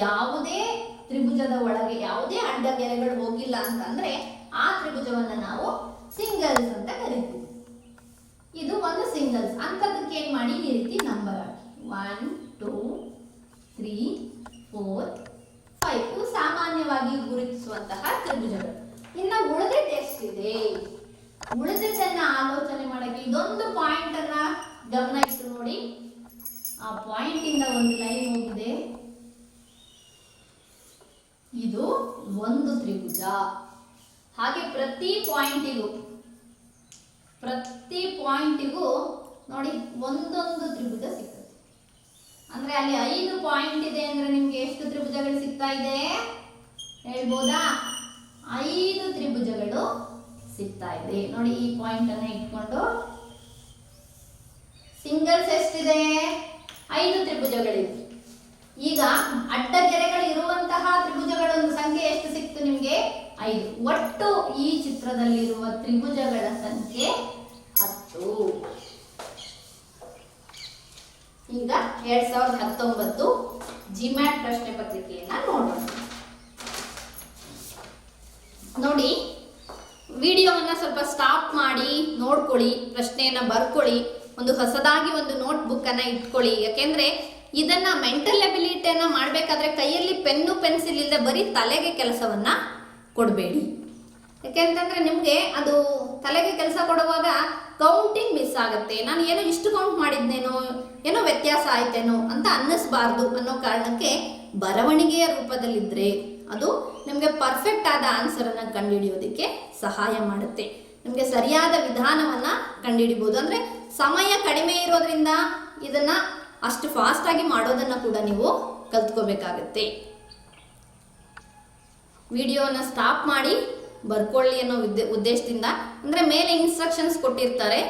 ಯಾವುದೇ ತ್ರಿಭುಜದ ಒಳಗೆ ಯಾವುದೇ ಅಡ್ಡಗೆರೆಗಳು ಹೋಗಿಲ್ಲ ಅಂತಂದ್ರೆ ಆ ತ್ರಿಭುಜವನ್ನ ನಾವು ಸಿಂಗಲ್ಸ್ ಅಂತ ಕರಿತೀವಿ. ಇದು ಒಂದು ಸಿಂಗಲ್ಸ್. ಅಂಥದಕ್ಕೆ ಏನ್ ಮಾಡಿ ಈ ರೀತಿ ನಂಬರ್ ಹಾಕಿ 1 2 3 4 5 ಸಾಮಾನ್ಯವಾಗಿ ಗುರುತಿಸುವಂತಹ ತ್ರಿಭುಜಗಳು. ಇನ್ನು ಉಳಿದಿದ್ದು ಎಷ್ಟಿದೆ, ಉಳಿದಿದ್ದನ್ನ ಆಲೋಚನೆ ಮಾಡಕ್ಕೆ ಇದೊಂದು ಪಾಯಿಂಟ್ ಅನ್ನ ಗಮನ ಇಟ್ಟು ನೋಡಿ. ಆ ಪಾಯಿಂಟ್ ಇಂದ ಒಂದು ಲೈನ್ ಹೋಗಿದೆ, ಇದು ಒಂದು ತ್ರಿಭುಜ. ಹಾಗೆ ಪ್ರತಿ ಪಾಯಿಂಟಿಗೂ ನೋಡಿ ಒಂದೊಂದು ತ್ರಿಭುಜ ಸಿಗ್ತದೆ. ಅಂದ್ರೆ ಅಲ್ಲಿ 5 ಪಾಯಿಂಟ್ ಇದೆ ಅಂದ್ರೆ ನಿಮ್ಗೆ ಎಷ್ಟು ತ್ರಿಭುಜಗಳು ಸಿಗ್ತಾ ಇದೆ ಹೇಳ್ಬೋದಾ? 5 ತ್ರಿಭುಜಗಳು ಸಿಗ್ತಾ ಇದೆ ನೋಡಿ. ಈ ಪಾಯಿಂಟ್ ಅನ್ನ ಇಟ್ಕೊಂಡು ಸಿಂಗಲ್ಸ್ ಎಷ್ಟಿದೆ? 5 ತ್ರಿಭುಜಗಳಿವೆ. ಈಗ ಅಡ್ಡಗೆರೆಗಳು ಇರುವಂತಹ ತ್ರಿಭುಜಗಳ ಒಂದು ಸಂಖ್ಯೆ ಎಷ್ಟು ಸಿಕ್ತು ನಿಮ್ಗೆ? 5. ಒಟ್ಟು ಈ ಚಿತ್ರದಲ್ಲಿರುವ ತ್ರಿಭುಜಗಳ ಸಂಖ್ಯೆ 10. ಈಗ 2019 ಜಿಮ್ಯಾಟ್ ಪ್ರಶ್ನೆ ಪತ್ರಿಕೆಯನ್ನ ನೋಡೋಣ. ನೋಡಿ, ವಿಡಿಯೋವನ್ನ ಸ್ವಲ್ಪ ಸ್ಟಾಪ್ ಮಾಡಿ ನೋಡ್ಕೊಳ್ಳಿ, ಪ್ರಶ್ನೆಯನ್ನ ಬರ್ಕೊಳ್ಳಿ, ಒಂದು ಹೊಸದಾಗಿ ಒಂದು ನೋಟ್ ಬುಕ್ ಅನ್ನ ಇಟ್ಕೊಳ್ಳಿ. ಯಾಕೆಂದ್ರೆ ಇದನ್ನ ಮೆಂಟಲ್ ಎಬಿಲಿಟಿಯನ್ನ ಮಾಡಬೇಕಾದ್ರೆ ಕೈಯಲ್ಲಿ ಪೆನ್ನು ಪೆನ್ಸಿಲ್ ಇಲ್ಲದೆ ಬರೀ ತಲೆಗೆ ಕೆಲಸವನ್ನ ಕೊಡಬೇಡಿ. ಯಾಕೆಂತಂದ್ರೆ ನಿಮ್ಗೆ ಅದು ತಲೆಗೆ ಕೆಲಸ ಕೊಡುವಾಗ ಕೌಂಟಿಂಗ್ ಮಿಸ್ ಆಗುತ್ತೆ. ನಾನು ಏನೋ ಇಷ್ಟು ಕೌಂಟ್ ಮಾಡಿದ್ನೇನೋ, ಏನೋ ವ್ಯತ್ಯಾಸ ಆಯ್ತೇನೋ ಅಂತ ಅನ್ನಿಸ್ಬಾರ್ದು ಅನ್ನೋ ಕಾರಣಕ್ಕೆ ಬರವಣಿಗೆಯ ರೂಪದಲ್ಲಿದ್ದರೆ ಅದು ನಿಮಗೆ ಪರ್ಫೆಕ್ಟ್ ಆದ ಆನ್ಸರ್ ಅನ್ನ ಕಂಡುಹಿಡಿಯೋದಕ್ಕೆ ಸಹಾಯ ಮಾಡುತ್ತೆ. ನಿಮಗೆ ಸರಿಯಾದ ವಿಧಾನವನ್ನ ಕಂಡುಹಿಡಿಬಹುದು. ಅಂದ್ರೆ ಸಮಯ ಕಡಿಮೆ ಇರೋದ್ರಿಂದ ಇದನ್ನ ಅಷ್ಟು ಫಾಸ್ಟ್ ಆಗಿ ಮಾಡೋದನ್ನ ಕೂಡ ನೀವು ಕಲ್ತ್ಕೋಬೇಕಾಗತ್ತೆ. ವಿಡಿಯೋನ ಸ್ಟಾಪ್ ಮಾಡಿ ಬರ್ಕೊಳ್ಳಿ ಅನ್ನೋ ಉದ್ದೇಶದಿಂದ. ಅಂದ್ರೆ ಮೇಲೆ ಇನ್ಸ್ಟ್ರಕ್ಷನ್ಸ್ ಕೊಟ್ಟಿರ್ತಾರೆ,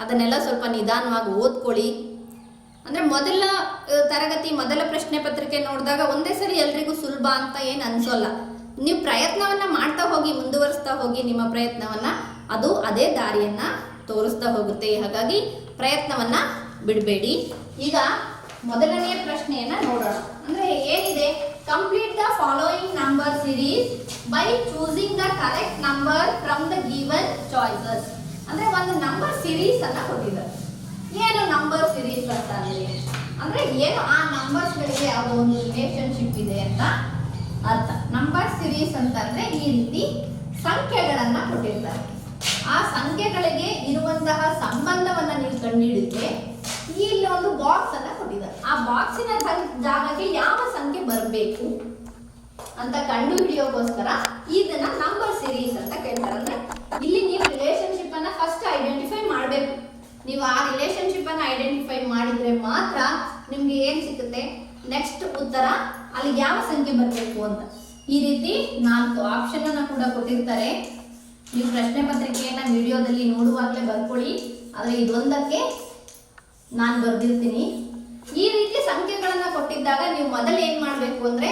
ಅದನ್ನೆಲ್ಲ ಸ್ವಲ್ಪ ನಿಧಾನವಾಗಿ ಓದ್ಕೊಳ್ಳಿ. ಅಂದ್ರೆ ಮೊದಲ ತರಗತಿ ಮೊದಲ ಪ್ರಶ್ನೆ ಪತ್ರಿಕೆ ನೋಡಿದಾಗ ಒಂದೇ ಸರಿ ಎಲ್ರಿಗೂ ಸುಲಭ ಅಂತ ಏನು ಅನ್ಸೋಲ್ಲ. ನೀವು ಪ್ರಯತ್ನವನ್ನ ಮಾಡ್ತಾ ಹೋಗಿ, ಮುಂದುವರಿಸ್ತಾ ಹೋಗಿ ನಿಮ್ಮ ಪ್ರಯತ್ನವನ್ನ, ಅದು ಅದೇ ದಾರಿಯನ್ನ ತೋರಿಸ್ತಾ ಹೋಗುತ್ತೆ. ಹಾಗಾಗಿ ಪ್ರಯತ್ನವನ್ನ ಬಿಡಬೇಡಿ. ಈಗ ಮೊದಲನೆಯ ಪ್ರಶ್ನೆಯನ್ನ ನೋಡೋಣ. ಅಂದ್ರೆ ಏನಿದೆ? Complete the following number series by choosing the correct number from the given choices. ಅಂದ್ರೆ ಒಂದು ನಂಬರ್ ಸಿರೀಸ್ ಅನ್ನ ಕೊಟ್ಟಿದ್ದಾರೆ. ಏನು ನಂಬರ್ ಸಿರೀಸ್ ಅಂತ ಅಂದ್ರೆ ಏನು? ಆ ನಂಬರ್ಸ್ ಗಳಿಗೆ ಯಾವುದೋ ಒಂದು ರಿಲೇಶನ್ಶಿಪ್ ಇದೆ ಅಂತ ಅರ್ಥ. ನಂಬರ್ ಸಿರೀಸ್ ಅಂತಂದ್ರೆ ಈ ರೀತಿ ಸಂಖ್ಯೆಗಳನ್ನ ಕೊಟ್ಟಿರ್ತಾರೆ. ಆ ಸಂಖ್ಯೆಗಳಿಗೆ ಇರುವಂತಹ ಸಂಬಂಧವನ್ನ ನೀವು ಕಂಡುಹಿಡಿದ್ರೆ ಇಲ್ಲಿ ಒಂದು ಬಾಕ್ಸ್ ಅನ್ನ ಕೊಟ್ಟಿದ್ದಾರೆ. ಆ ಬಾಕ್ಸಿನ ಜಾಗಕ್ಕೆ ಯಾವ ಸಂಖ್ಯೆ ಬರಬೇಕು ಅಂತ ಕಂಡು ಹಿಡಿಯೋಕೋಸ್ಕರ ಇದನ್ನ ನಂಬರ್ ಸಿರೀಸ್ ಅಂತ ಕೇಳ್ತಾರೆ. ಅಂದ್ರೆ ಇಲ್ಲಿ ನೀವು ರಿಲೇಶನ್ಶಿಪ್ ಅನ್ನ ಫಸ್ಟ್ ಐಡೆಂಟಿಫೈ ಮಾಡಬೇಕು. ನೀವು ಆ ರಿಲೇಶನ್ಶಿಪ್ ಅನ್ನ ಐಡೆಂಟಿಫೈ ಮಾಡಿದ್ರೆ ಮಾತ್ರ ನಿಮ್ಗೆ ಏನ್ ಸಿಗುತ್ತೆ, ನೆಕ್ಸ್ಟ್ ಉತ್ತರ ಅಲ್ಲಿಗೆ ಯಾವ ಸಂಖ್ಯೆ ಬರಬೇಕು ಅಂತ. ಈ ರೀತಿ 4 ಆಪ್ಷನ್ ಅನ್ನ ಕೂಡ ಕೊಟ್ಟಿರ್ತಾರೆ. ನೀವು ಪ್ರಶ್ನೆ ಪತ್ರಿಕೆಯನ್ನ ವಿಡಿಯೋದಲ್ಲಿ ನೋಡುವಾಗಲೇ ಬರ್ಕೊಳ್ಳಿ. ಆದ್ರೆ ಇದೊಂದಕ್ಕೆ ನಾನು ಬರ್ದಿರ್ತೀನಿ. ಈ ರೀತಿ ಸಂಖ್ಯೆಗಳನ್ನ ಕೊಟ್ಟಿದ್ದಾಗ ನೀವು ಮೊದಲು ಏನ್ ಮಾಡ್ಬೇಕು ಅಂದ್ರೆ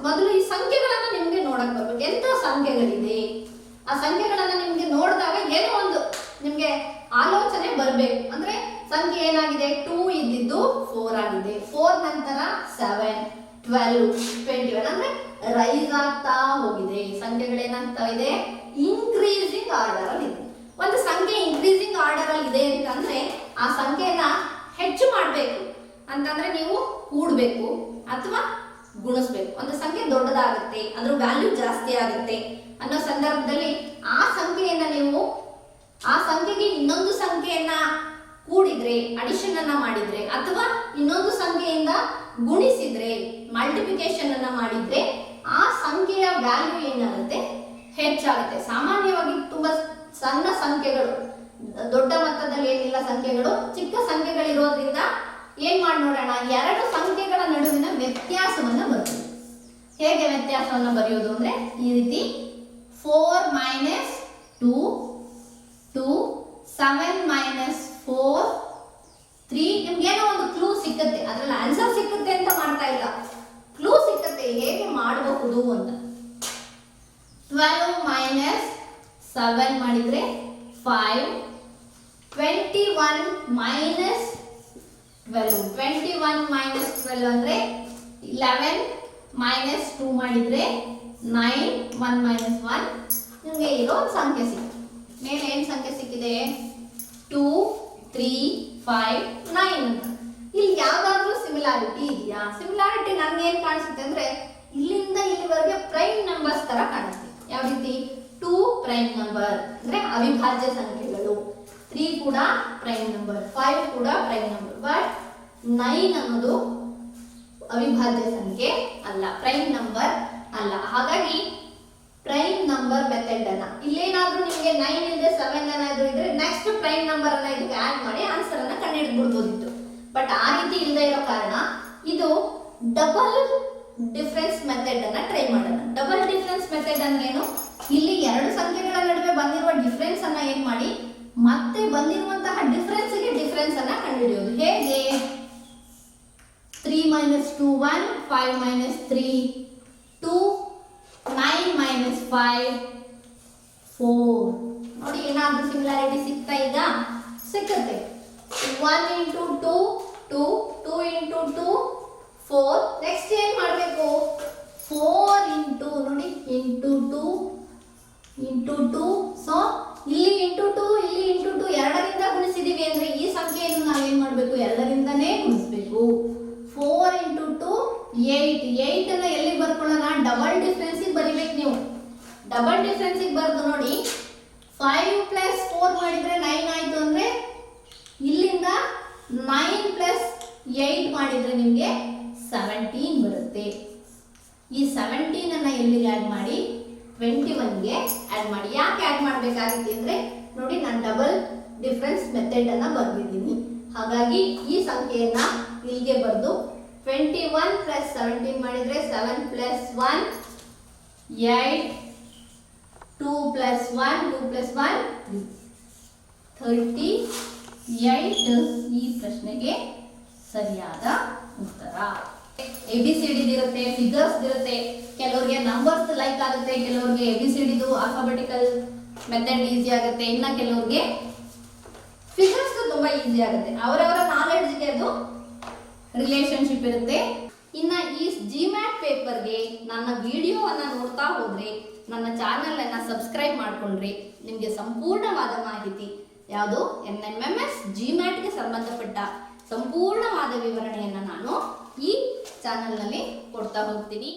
ಮೊದಲು ಈ ಸಂಖ್ಯೆಗಳನ್ನ ನಿಮ್ಗೆ ನೋಡಕ್ ಬರ್ಬೇಕು. ಎಂತ ಸಂಖ್ಯೆಗಳಿದೆ ಆ ಸಂಖ್ಯೆಗಳನ್ನ ನಿಮ್ಗೆ ನೋಡಿದಾಗ ಏನೋ ಒಂದು ನಿಮ್ಗೆ ಆಲೋಚನೆ ಬರ್ಬೇಕು. ಅಂದ್ರೆ ಸಂಖ್ಯೆ ಏನಾಗಿದೆ? 2 ಇದ್ದಿದ್ದು 4 ಆಗಿದೆ. 4 ನಂತರ 7 12 21 ಅಂದ್ರೆ ರೈಸ್ ಆಗ್ತಾ ಹೋಗಿದೆ. ಸಂಖ್ಯೆಗಳೇನಾಗ್ತಾ ಇದೆ? ಇನ್ಕ್ರೀಸಿಂಗ್ ಆರ್ಡರ್ ಅಲ್ಲಿ ಇದೆ. ಒಂದು ಸಂಖ್ಯೆ ಇನ್ಕ್ರೀಸಿಂಗ್ ಆರ್ಡರ್ ಅಲ್ಲಿ ಇದೆ ಅಂತಂದ್ರೆ ಆ ಸಂಖ್ಯೆನ ಹೆಚ್ಚು ಮಾಡಬೇಕು ಅಂತಂದ್ರೆ ನೀವು ಕೂಡಬೇಕು ಅಥವಾ ಗುಣಿಸ್ಬೇಕು. ಒಂದು ಸಂಖ್ಯೆ ದೊಡ್ಡದಾಗುತ್ತೆ, ಅದ್ರ ವ್ಯಾಲ್ಯೂ ಜಾಸ್ತಿ ಆಗುತ್ತೆ ಅನ್ನೋ ಸಂದರ್ಭದಲ್ಲಿ ಆ ಸಂಖ್ಯೆಯನ್ನ ನೀವು ಆ ಸಂಖ್ಯೆಗೆ ಇನ್ನೊಂದು ಸಂಖ್ಯೆಯನ್ನ ಕೂಡಿದ್ರೆ, ಅಡಿಷನ್ ಅನ್ನ ಮಾಡಿದ್ರೆ, ಅಥವಾ ಇನ್ನೊಂದು ಸಂಖ್ಯೆಯಿಂದ ಗುಣಿಸಿದ್ರೆ, ಮಲ್ಟಿಪ್ಲಿಕೇಶನ್ ಅನ್ನ ಮಾಡಿದ್ರೆ ಆ ಸಂಖ್ಯೆಯ ವ್ಯಾಲ್ಯೂ ಏನಾಗುತ್ತೆ? ಹೆಚ್ಚಾಗುತ್ತೆ. ಸಾಮಾನ್ಯವಾಗಿ ತುಂಬಾ ಸಣ್ಣ ಸಂಖ್ಯೆಗಳು, ದೊಡ್ಡ ಮೊತ್ತದಲ್ಲಿ ಏನಿಲ್ಲ ಸಂಖ್ಯೆಗಳು, ಚಿಕ್ಕ ಸಂಖ್ಯೆಗಳಿರೋದ್ರಿಂದ ಏನ್ ಮಾಡಿ ನೋಡೋಣ, 2 ಸಂಖ್ಯೆಗಳ ನಡುವಿನ ವ್ಯತ್ಯಾಸವನ್ನ ಬರೆಯೋದು. ಹೇಗೆ ವ್ಯತ್ಯಾಸವನ್ನ ಬರೆಯೋದು ಅಂದ್ರೆ ಈ ರೀತಿ 4 ಮೈನಸ್ 2 2 7 ಮೈನಸ್ 4 3. ನಿಮ್ಗೇನೋ ಒಂದು ಕ್ಲೂ ಸಿಕ್ಕತ್ತೆ, ಅದ್ರಲ್ಲಿ ಆನ್ಸರ್ ಸಿಕ್ಕತ್ತೆ ಅಂತ ಮಾಡ್ತಾ ಇಲ್ಲ, ಕ್ಲೂ ಸಿಕ್ಕತ್ತೆ ಹೇಗೆ ಮಾಡಬಹುದು ಅಂತ. 12 ಮೈನಸ್ 7 ಮಾಡಿದ್ರೆ 5. 21 ಮೈನಸ್ 12 21 ಮೈನಸ್ 12 ಅಂದ್ರೆ 11. ಮೈನಸ್ 2 ಮಾಡಿದ್ರೆ 9, 1 ಮೈನಸ್ 1 ನಿಮಗೆ ಇರೋ ಸಂಖ್ಯೆ ಸಿಕ್ಕಿದೆ. ಮೇಲೆ ಏನು ಸಂಖ್ಯೆ ಸಿಕ್ಕಿದೆ? 2, 3, 5, 9 ಅಂತ. ಇಲ್ಲಿ ಯಾವ್ದಾದ್ರೂ ಸಿಮಿಲಾರಿಟಿ ಇದೆಯಾ? ಸಿಮಿಲಾರಿಟಿ ನನ್ಗೆ ಏನ್ ಕಾಣಿಸುತ್ತೆ ಅಂದ್ರೆ ಇಲ್ಲಿಂದ ಇಲ್ಲಿವರೆಗೆ ಪ್ರೈಮ್ ನಂಬರ್ಸ್ ತರ ಕಾಣಿಸುತ್ತೆ. ಯಾವ ರೀತಿ? 2 ಪ್ರೈಮ್ ನಂಬರ್ ಅಂದ್ರೆ ಅವಿಭಾಜ್ಯ ಸಂಖ್ಯೆಗಳು, 3 ಕೂಡ ಪ್ರೈಮ್ ನಂಬರ್, 5 ಕೂಡ ಪ್ರೈಮ್ ನಂಬರ್. ಬಟ್ 9 ಅನ್ನೋದು ಅವಿಭಾಜ್ಯ ಸಂಖ್ಯೆ ಅಲ್ಲ, ಪ್ರೈಮ್ ನಂಬರ್ ಅಲ್ಲ. ಹಾಗಾಗಿ ಪ್ರೈಮ್ ನಂಬರ್ ಮೆಥಡ್ ಅನ್ನ ಇಲ್ಲೇನಾದ್ರೂ ನಿಮಗೆ 9 ಇಲ್ಲದೆ 7 ಏನಾದ್ರೂ ಇದ್ರೆ ನೆಕ್ಸ್ಟ್ ಪ್ರೈಮ್ ನಂಬರ್ ಅನ್ನ ಇದಕ್ಕೆ ಆಡ್ ಮಾಡಿ ಆನ್ಸರ್ ಅನ್ನ ಕಂಡುಹಿಡಿದ್ಬಿಡ್ಬೋದಿತ್ತು. ಬಟ್ ಆ ರೀತಿ ಇಲ್ಲದೆ ಇರೋ ಕಾರಣ ಇದು ಡಬಲ್ ಡಿಫರೆನ್ಸ್ ಮೆಥಡ್ ಅನ್ನ ಟ್ರೈ ಮಾಡೋಣ. ಡಬಲ್ ಡಿಫರೆನ್ಸ್ ಮೆಥಡ್ ಅಂದ್ರೆ ಏನು? ಇಲ್ಲಿ ಎರಡು ಸಂಖ್ಯೆಗಳ ನಡುವೆ ಬಂದಿರುವ ಡಿಫರೆನ್ಸ್ ಅನ್ನ ಏನ್ ಮಾಡಿ ಮತ್ತೆ ಬಂದಿರುವಂತಹ ಡಿಫರೆನ್ಸ್ ಗೆ ಡಿಫರೆನ್ಸ್ ಅನ್ನ ಕಂಡುಹಿಡಿಯೋದು. ಹೇಗೆ? 3 ಮೈನಸ್ 2 1, 5 ಮೈನಸ್ 3 2, 9 ಮೈನಸ್ 5 4. ನೋಡಿ ಏನಾದ್ರೂ ಸಿಮಿಲಾರಿಟಿ ಸಿಗ್ತಾ ಈಗ? ಸಿಕ್ಕತ್ತೆ. 1 ಇಂಟು 2 2, 2 ಇಂಟು 2 4. ನೆಕ್ಸ್ಟ್ ಏನ್ ಮಾಡಬೇಕು? 4 ಇಂಟು ನೋಡಿ ಇಂಟು 2 ಇಂಟು 2. ಸೊ ಇಲ್ಲಿ ಇಂಟು 2 ಇಲ್ಲಿ ಇಂಟು 2 ಎರಡರಿಂದ ಗುಣಿಸಿದೀವಿ ಅಂದ್ರೆ ಈ ಸಂಖ್ಯೆಯನ್ನು ನಾವು ಏನ್ ಮಾಡಬೇಕು? ಎರಡರಿಂದನೇ ಗುಣಿಸಬೇಕು. 4 ಇಂಟು 2 8. 8 ಅನ್ನ ಎಲ್ಲಿ ಬರ್ಕೊಳ್ಳೋಣ? ಡಬಲ್ ಡಿಫರೆನ್ಸ್ ಬರಿಬೇಕು ನೀವು. ಡಬಲ್ ಡಿಫರೆನ್ಸ್ ಬರೆದು ನೋಡಿ 5 ಪ್ಲಸ್ 4 ಮಾಡಿದ್ರೆ 9 ಆಯ್ತು ಅಂದ್ರೆ ಇಲ್ಲಿಂದ 9 ಪ್ಲಸ್ 8 ಮಾಡಿದ್ರೆ ನಿಮಗೆ 17 ಬರುತ್ತೆ. ಈ 17 ಅನ್ನ ಎಲ್ಲಿಗೆ ಆಡ್ ಮಾಡಿ? 21 ಗೆ ಆಡ್ ಮಾಡಿ. ಯಾಕೆ ಆಡ್ ಮಾಡಬೇಕಾಗಿತ್ತು ಅಂದ್ರೆ ನೋಡಿ ನಾನು ಡಬಲ್ ಡಿಫರೆನ್ಸ್ ಮೆಥಡ್ ಅನ್ನ ಬರ್ದಿದ್ದೀನಿ. ಹಾಗಾಗಿ ಈ ಸಂಖ್ಯೆಯನ್ನ ಇಲ್ಲಿಗೆ ಬರೆದು 21 ಪ್ಲಸ್ 17 ಮಾಡಿದ್ರೆ 7 ಪ್ಲಸ್ 1 8, 2 ಪ್ಲಸ್ 1 2 ಪ್ಲಸ್ 1 38 ಈ ಪ್ರಶ್ನೆಗೆ ಸರಿಯಾದ ಉತ್ತರ. ABCD ಇರುತ್ತೆ, ಫಿಗರ್ಸ್ ಇರುತ್ತೆ, ಕೆಲವರಿಗೆ ನಂಬರ್ಸ್ ಲೈಕ್ ಆಗುತ್ತೆ, ಕೆಲವರಿಗೆ ABCD ಆಲ್ಫಾಬೆಟಿಕಲ್ ಮೆಥಡ್ ಈಸಿ ಆಗುತ್ತೆ, ಇನ್ನ ಕೆಲವರಿಗೆ ಫಿಗರ್ಸ್ ತುಂಬಾ ಈಸಿ ಆಗುತ್ತೆ. ಅವರವರ ನಾಲೆಡ್ಜ್ಗೆ ಅದು ರಿಲೇಶನ್ಶಿಪ್ ಇರುತ್ತೆ. ಇನ್ನ ಈ GMAT ಪೇಪರ್ಗೆ ನನ್ನ ವಿಡಿಯೋವನ್ನ ನೋಡ್ತಾ ಹೋದ್ರೆ, ನನ್ನ ಚಾನೆಲ್ ಅನ್ನ ಸಬ್ಸ್ಕ್ರೈಬ್ ಮಾಡ್ಕೊಂಡ್ರೆ ನಿಮಗೆ ಸಂಪೂರ್ಣವಾದ ಮಾಹಿತಿ ಯಾವುದು NMMS GMATಗೆ ಸಂಬಂಧಪಟ್ಟ ಸಂಪೂರ್ಣವಾದ ವಿವರಣೆಯನ್ನು ನಾನು ಈ ಚಾನೆಲ್ನಲ್ಲಿ ಕೊಡ್ತಾ ಹೋಗ್ತೀನಿ.